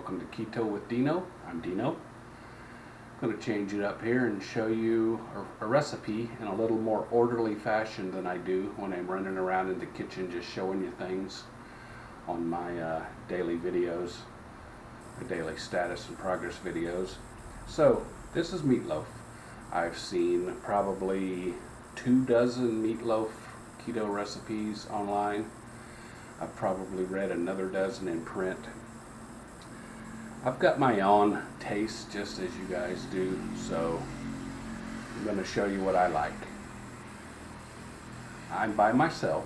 Welcome to Keto with Dino. I'm Dino. I'm going to change it up here and show you a recipe in a little more orderly fashion than I do when I'm running around in the kitchen just showing you things on my daily videos, or daily status and progress videos. So this is meatloaf. I've seen probably 24 meatloaf keto recipes online. I've probably read another dozen in print. I've got my own taste, just as you guys do, so I'm going to show you what I like. I'm by myself,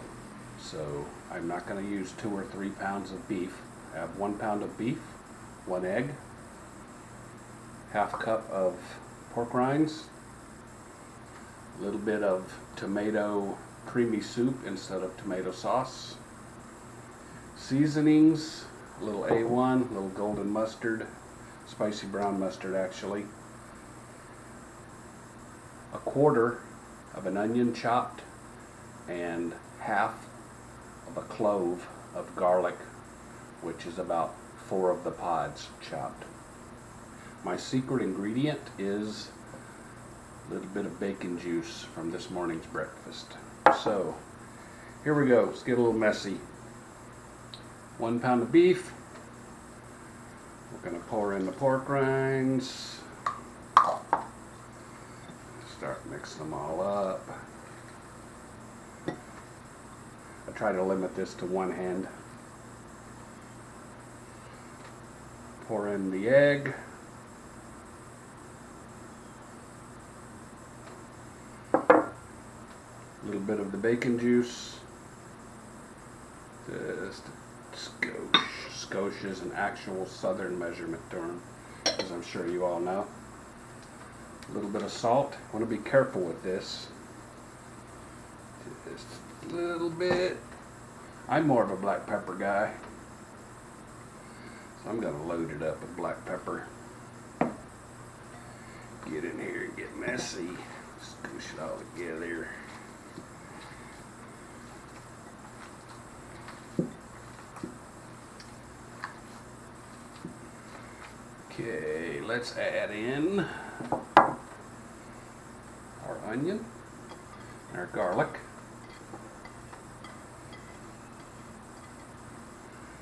so I'm not going to use 2 or 3 pounds of beef. I have 1 pound of beef, 1 egg, ½ cup of pork rinds, a little bit of tomato creamy soup instead of tomato sauce, seasonings, a little A1, a little golden mustard, spicy brown mustard actually, 1/4 of an onion chopped, and half of a clove of garlic, which is about 4 of the pods chopped. My secret ingredient is a little bit of bacon juice from this morning's breakfast. So here we go. Let's get a little messy. 1 pound of beef. We're going to pour in the pork rinds. Start mixing them all up. I try to limit this to one hand. Pour in the egg. A little bit of the bacon juice. Just skosh is an actual southern measurement term, as I'm sure you all know. A little bit of salt. I want to be careful with this. Just a little bit. I'm more of a black pepper guy, so I'm going to load it up with black pepper. Get in here and get messy. Scoosh it all together. Okay, let's add in our onion and our garlic.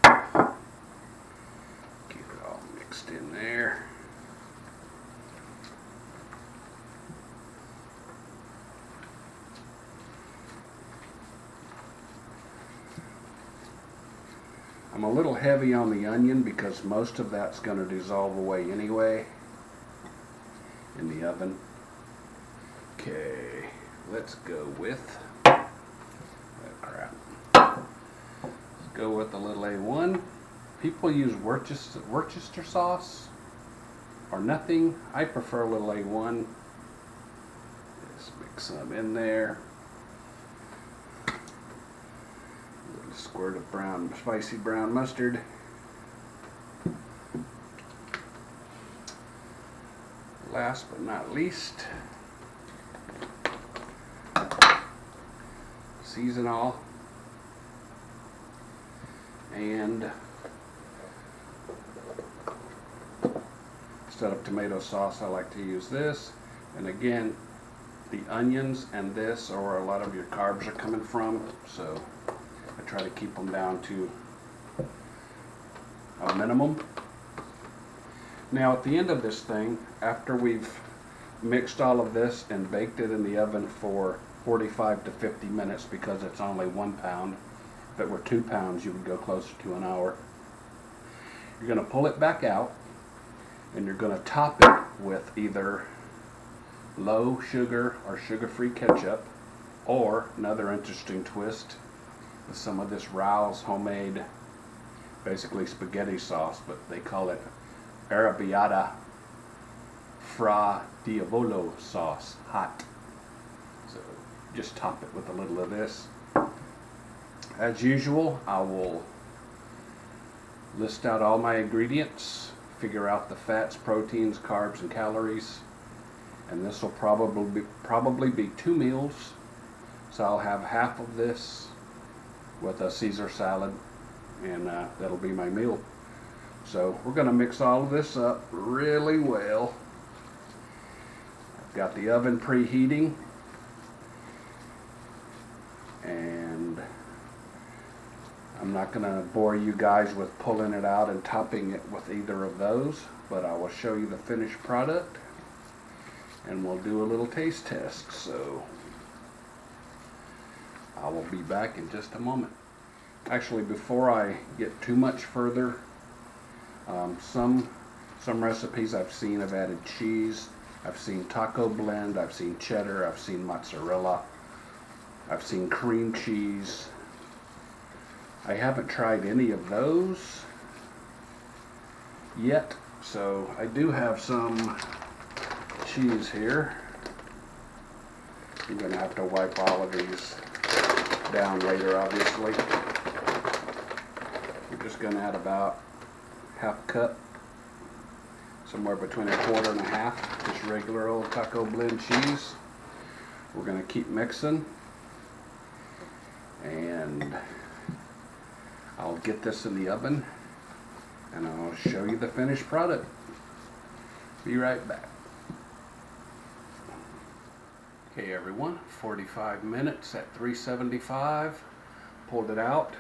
Get it all mixed in there. I'm a little heavy on the onion because most of that's going to dissolve away anyway in the oven. Okay, let's go with let's go with a little A1. People use Worcester sauce or nothing. I prefer a little A1. Just mix some in there. Squirt of spicy brown mustard. Last but not least, season all. And instead of tomato sauce, I like to use this. And again, the onions and this are where a lot of your carbs are coming from, so I try to keep them down to a minimum. Now at the end of this thing, after we've mixed all of this and baked it in the oven for 45 to 50 minutes, because it's only 1 pound. If it were 2 pounds, you would go closer to an hour. You're going to pull it back out, and you're going to top it with either low sugar or sugar-free ketchup, or another interesting twist, some of this Rao's homemade, basically spaghetti sauce, but they call it arrabbiata fra diavolo sauce, hot. So just top it with a little of this. As usual, I will list out all my ingredients, figure out the fats, proteins, carbs, and calories, and this will probably be 2 meals. So I'll have half of this with a Caesar salad, and that'll be my meal. So we're going to mix all of this up really well. I've got the oven preheating, and I'm not going to bore you guys with pulling it out and topping it with either of those, but I will show you the finished product and we'll do a little taste test. So I will be back in just a moment. Actually, before I get too much further, some recipes I've seen have added cheese. I've seen taco blend, I've seen cheddar, I've seen mozzarella, I've seen cream cheese. I haven't tried any of those yet, so I do have some cheese here. I'm going to have to wipe all of these down later, obviously. We're just going to add about half cup, somewhere between a quarter and a half, just regular old taco blend cheese. We're going to keep mixing, and I'll get this in the oven and I'll show you the finished product. Be right back. Okay everyone, 45 minutes at 375. Pulled it out,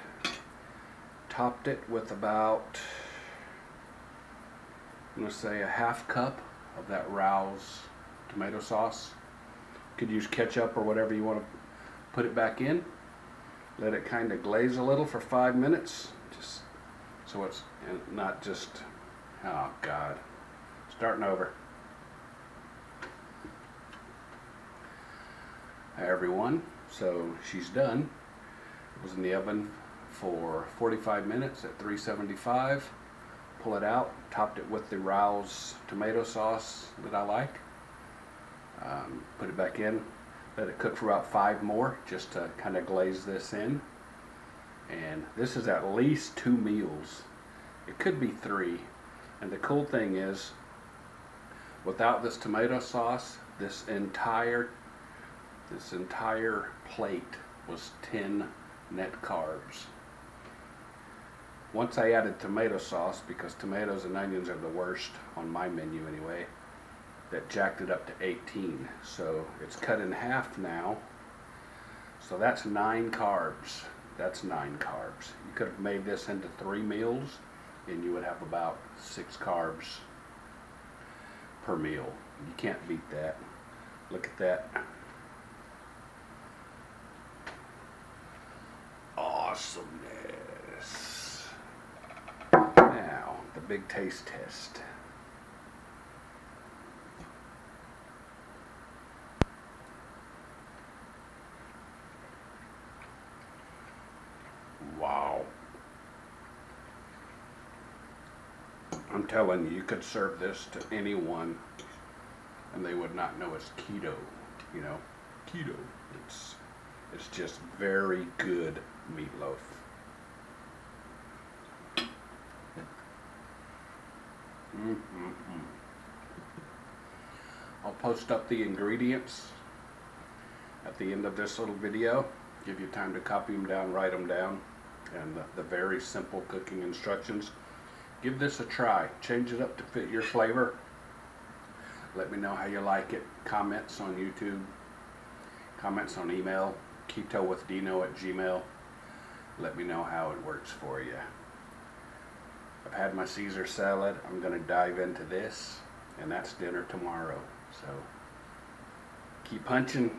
topped it with about, I'm going to say, a half cup of that Rouse tomato sauce. You could use ketchup or whatever you want to put it back in. Let it kind of glaze a little for 5 minutes, just so it's not just, oh God, starting over. Hi everyone, so she's done. It was in the oven for 45 minutes at 375. Pull it out, topped it with the Rouse tomato sauce that I like. Put it back in, let it cook for about 5 more just to kind of glaze this in. And this is at least 2 meals. It could be 3. And the cool thing is, without this tomato sauce, this entire plate was 10 net carbs. Once I added tomato sauce, because tomatoes and onions are the worst on my menu anyway, that jacked it up to 18. So it's cut in half now. So that's 9 carbs. That's 9 carbs. You could have made this into 3 meals and you would have about 6 carbs per meal. You can't beat that. Look at that. Awesomeness. Now, the big taste test. Wow. I'm telling you, you could serve this to anyone and they would not know it's keto. You know, keto. It's just very good meatloaf. I'll post up the ingredients at the end of this little video. Give you time to copy them down, write them down, and the very simple cooking instructions. Give this a try. Change it up to fit your flavor. Let me know how you like it. Comments on YouTube. Comments on email. KetoWithDino@gmail. Let me know how it works for you. I've had my Caesar salad. I'm going to dive into this, and that's dinner tomorrow. So keep punching.